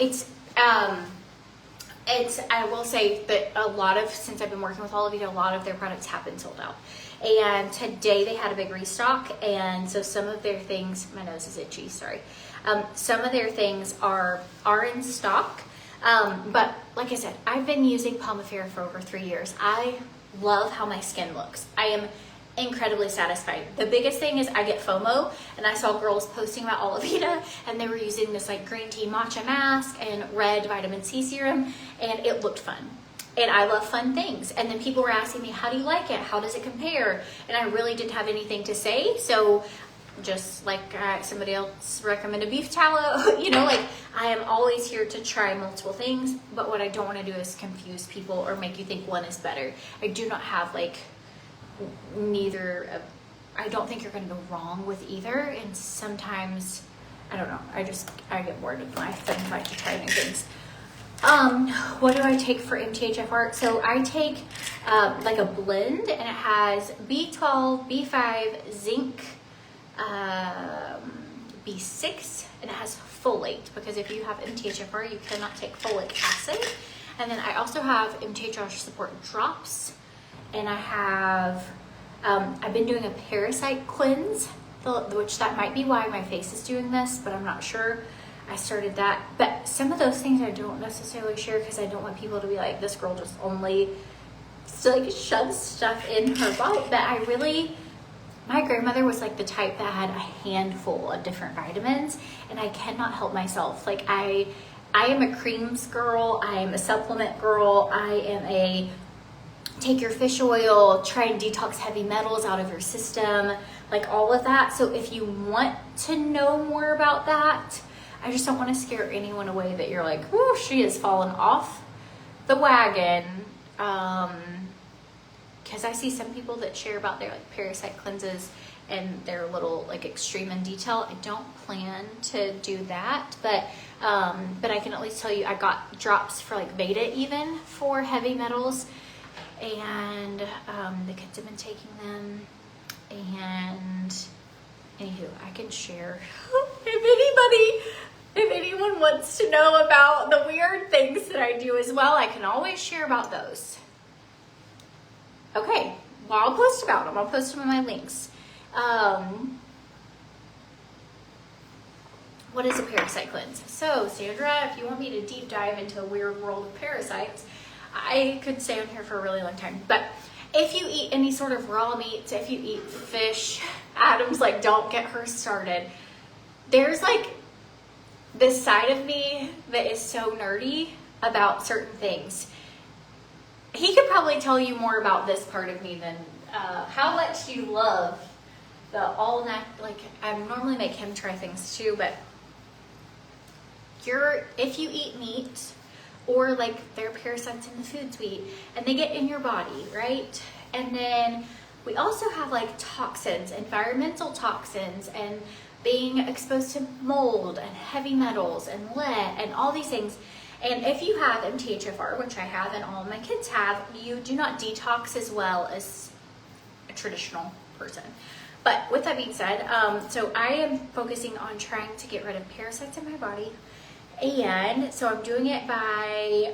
I will say that since I've been working with Olavita, a lot of their products have been sold out. And today they had a big restock, and so some of their things, my nose is itchy, sorry. Some of their things are in stock. But like I said, I've been using Pomifera for over 3 years. I love how my skin looks. I am incredibly satisfied. The biggest thing is I get FOMO, and I saw girls posting about Olavita, and they were using this like green tea matcha mask and red vitamin C serum, and it looked fun. And I love fun things. And then people were asking me, how do you like it? How does it compare? And I really didn't have anything to say. So just like somebody else recommended beef tallow. You know, like I am always here to try multiple things, but what I don't want to do is confuse people or make you think one is better. I do not have like neither of, I don't think you're going to go wrong with either. And sometimes, I don't know, I get bored of life and like to try new things. What do I take for MTHFR? So I take like a blend, and it has B12, B5, zinc, B6, and it has folate, because if you have MTHFR, you cannot take folic acid. And then I also have MTHFR support drops, and I have, I've been doing a parasite cleanse, which that might be why my face is doing this, but I'm not sure. I started that, but some of those things I don't necessarily share because I don't want people to be like, this girl just only like shoves stuff in her body. But my grandmother was like the type that had a handful of different vitamins, and I cannot help myself. Like I am a creams girl, I am a supplement girl, I am a take your fish oil, try and detox heavy metals out of your system, like all of that. So if you want to know more about that, I just don't want to scare anyone away that you're like, whoo, she has fallen off the wagon. Because I see some people that share about their like parasite cleanses and they're a little like extreme in detail. I don't plan to do that, but I can at least tell you I got drops for like Veda even for heavy metals, and the kids have been taking them. And anywho, I can share if anyone wants to know about the weird things that I do as well, I can always share about those. Okay, well, I'll post about them. I'll post them in my links. What is a parasite cleanse? So, Sandra, if you want me to deep dive into the weird world of parasites, I could stay on here for a really long time. But if you eat any sort of raw meats, if you eat fish, Adam's like, don't get her started. There's like this side of me that is so nerdy about certain things. He could probably tell you more about this part of me than how much you love the all nat. Like I normally make him try things too, but if you eat meat, or like there are parasites in the foods we eat, and they get in your body, right? And then we also have like toxins, environmental toxins, and being exposed to mold and heavy metals and lead and all these things. And if you have MTHFR, which I have and all my kids have, you do not detox as well as a traditional person. But with that being said, so I am focusing on trying to get rid of parasites in my body. And so I'm doing it by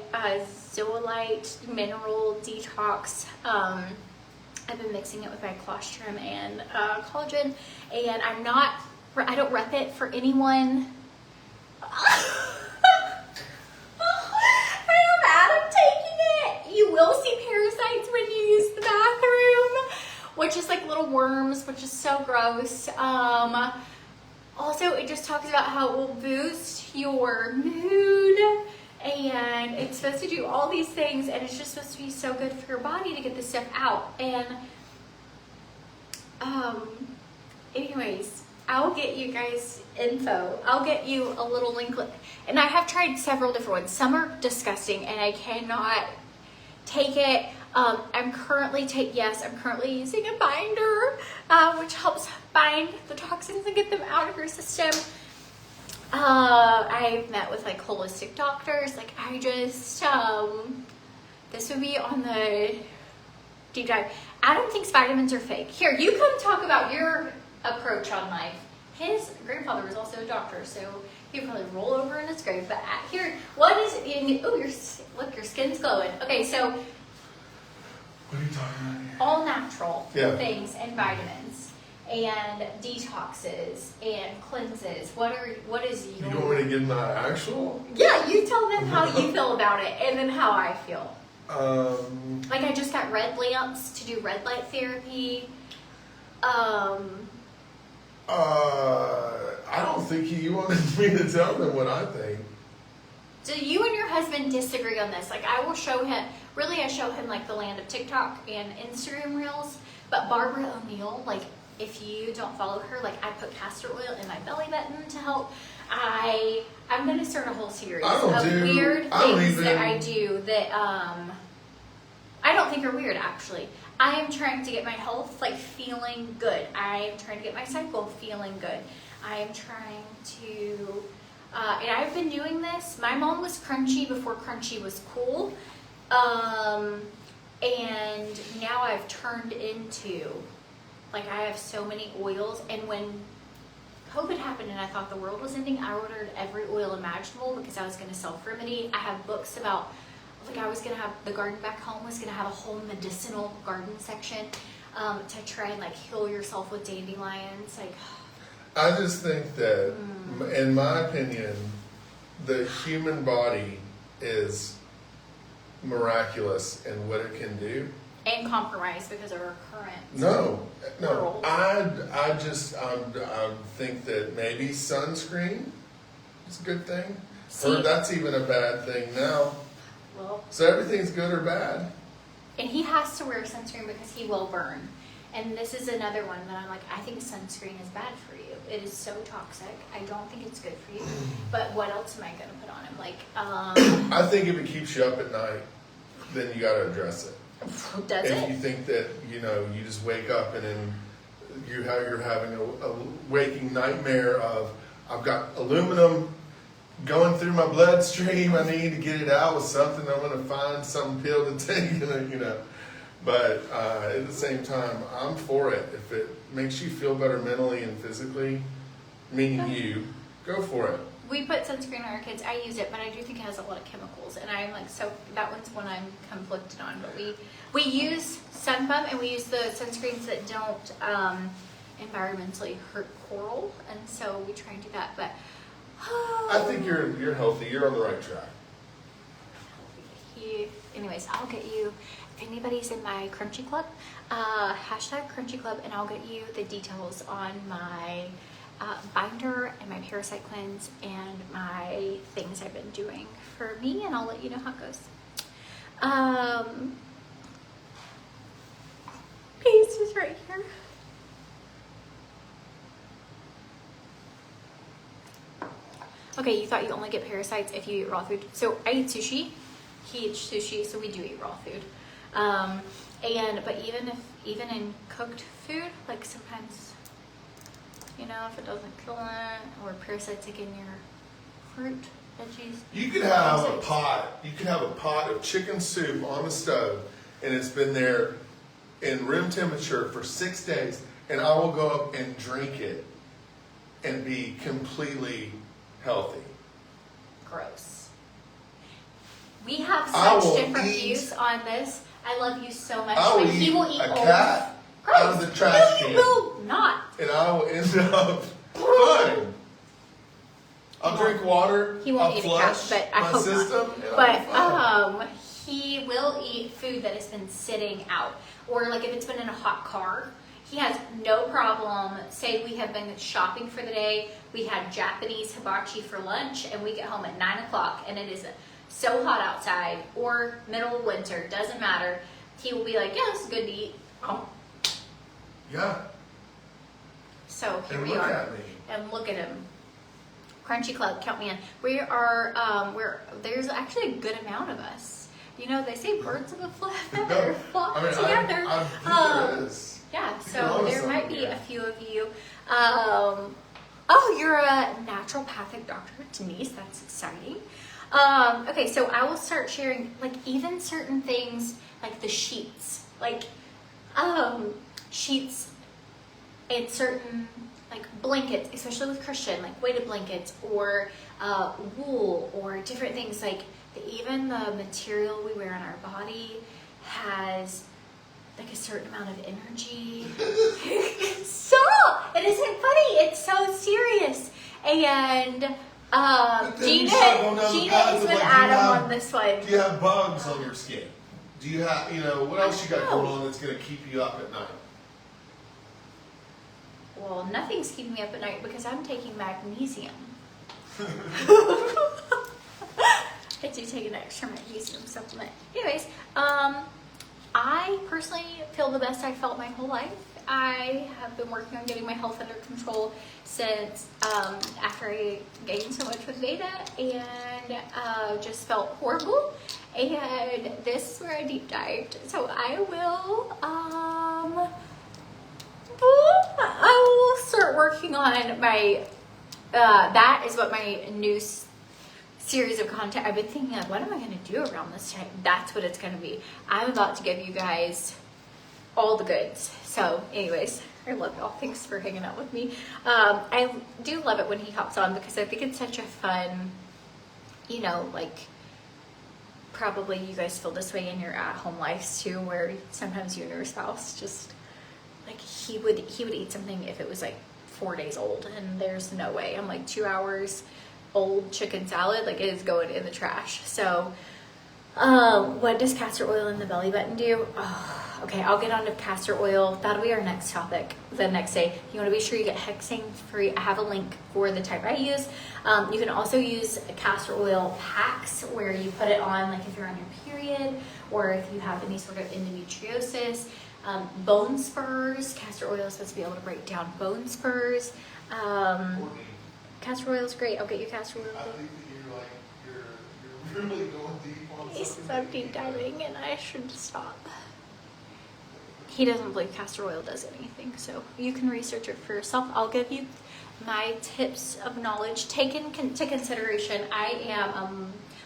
zeolite mineral detox. I've been mixing it with my colostrum and collagen, and I don't rep it for anyone. I have Adam taking it. You will see parasites when you use the bathroom, which is like little worms, which is so gross. Also, it just talks about how it will boost your mood, and it's supposed to do all these things, and it's just supposed to be so good for your body to get this stuff out. And anyways, I'll get you guys info. I'll get you a little link. And I have tried several different ones. Some are disgusting and I cannot take it. I'm currently using a binder, which helps bind the toxins and get them out of your system. I've met with like holistic doctors. Like I just, this would be on the deep dive. Adam thinks vitamins are fake. Here, you come talk about your approach on life. His grandfather was also a doctor, so he'd probably roll over in his grave. But here, what is it? Oh, look, your skin's glowing. Okay, so What are you talking about here? all natural Yeah. things and vitamins and detoxes and cleanses. What is your? You want me to give my actual? Yeah, you tell them how you feel about it, and then how I feel. Like I just got red lamps to do red light therapy. I don't think you wanted me to tell them what I think. So you and your husband disagree on this. Like I will show him, really I show him like the land of TikTok and Instagram Reels, but Barbara O'Neill, like if you don't follow her, like I put castor oil in my belly button to help. I'm gonna start a whole series of weird things that I do that I don't think are weird actually. I am trying to get my health like feeling good. I am trying to get my cycle feeling good. I am trying to, and I've been doing this. My mom was crunchy before crunchy was cool. And now I've turned into, like I have so many oils, and when COVID happened and I thought the world was ending, I ordered every oil imaginable because I was going to self-remedy. I have books about, like I was going to have, the garden back home was going to have a whole medicinal garden section to try and like heal yourself with dandelions. Like, I just think that, in my opinion, the human body is miraculous in what it can do. and compromised because of our current No. world. I think that maybe sunscreen is a good thing. See? Or that's even a bad thing now. Well, So everything's good or bad. and he has to wear sunscreen because he will burn. And this is another one that I'm like, I think sunscreen is bad for you. It is so toxic. I don't think it's good for you. But what else am I going to put on him? Like, I think if it keeps you up at night, then you got to address it. does If it? you think that, you just wake up and then you're having a waking nightmare of, I've got aluminum going through my bloodstream, I need to get it out with something, I'm going to find some pill to take, But at the same time, I'm for it. If it makes you feel better mentally and physically, meaning you, go for it. We put sunscreen on our kids. I use it, but I do think it has a lot of chemicals. And I'm like, so that one's one I'm conflicted on. But we use Sun Bum, and we use the sunscreens that don't environmentally hurt coral. And so we try and do that. But I think you're healthy. You're on the right track. anyways, I'll get you, if anybody's in my Crunchy Club, hashtag Crunchy Club, and I'll get you the details on my binder and my parasite cleanse and my things I've been doing for me, and I'll let you know how it goes. Peace is right here. Okay, you thought you only get parasites if you eat raw food. So I eat sushi. He eats sushi, so we do eat raw food. But even in cooked food, like sometimes, if it doesn't kill it, or parasites like in your fruit, veggies. You could have a pot. You could have a pot of chicken soup on the stove, and it's been there in room temperature for 6 days, and I will go up and drink it and be completely healthy. Gross. We have such different eat- views on this. I love you so much. I will but he eat will eat a old. cat Gross. out of the trash No, can. he will not. And I will end up fine. I'll drink water. He won't I'll eat a cat, flush but I my hope system, not. and But I'll be fine. he will eat food that has been sitting out, or like if it's been in a hot car. He has no problem. Say we have been shopping for the day. We had Japanese hibachi for lunch, and we get home at 9 o'clock, and it is so hot outside, or middle of winter, doesn't matter. He will be like, yeah, it's good to eat. Oh. Yeah. So here And we look are. at me. And look at him. Crunchy Club, count me in. We are, there's actually a good amount of us. They say birds of a feather flock together. I think there is. Yeah, You're so onto there might something be here. a few of you. You're a naturopathic doctor, Denise. That's exciting. Okay, so I will start sharing, like, even certain things, like the sheets. Like, sheets and certain, like, blankets, especially with Christian, like weighted blankets or wool or different things. Like, even the material we wear on our body has like a certain amount of energy. Stop! It isn't funny. It's so serious. And Gina is with Adam on this one. Do you have bugs on your skin? Do you have, what else you got going on that's going to keep you up at night? Well, nothing's keeping me up at night because I'm taking magnesium. I do take an extra magnesium supplement. Anyways, I personally feel the best I've felt my whole life. I have been working on getting my health under control since after I gained so much with Veda and just felt horrible. And this is where I deep dived. So I will start working on my, that is what my new series of content, I've been thinking of, what am I going to do around this time? That's what it's going to be. I'm about to give you guys all the goods. So anyways, I love y'all. Thanks for hanging out with me. I do love it when he hops on because I think it's such a fun, you know, like, probably you guys feel this way in your at-home lives too, where sometimes you and your spouse just, like, he would eat something if it was like 4 days old, and there's no way. I'm like, 2 hours old chicken salad, like, it is going in the trash. So what does castor oil in the belly button do? Oh, okay, I'll get on to castor oil. That'll be our next topic the next day. You want to be sure you get hexane free. I have a link for the type I use. You can also use castor oil packs where you put it on, like if you're on your period or if you have any sort of endometriosis. Bone spurs, castor oil is supposed to be able to break down bone spurs. Courtney, Castor oil is great. I'll get you castor oil. I think that you're really going deep on He's something. so deep diving, and I should stop. He doesn't believe castor oil does anything, so you can research it for yourself. I'll give you my tips of knowledge taken into consideration. I am a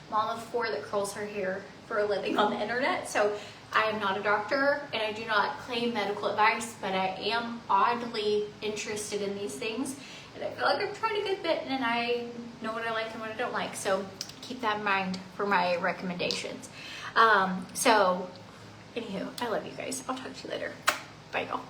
mom of 4 that curls her hair for a living on the internet, so I am not a doctor and I do not claim medical advice, but I am oddly interested in these things, and I feel like I've tried a good bit and I know what I like and what I don't like, so keep that in mind for my recommendations. So anywho, I love you guys. I'll talk to you later. Bye y'all.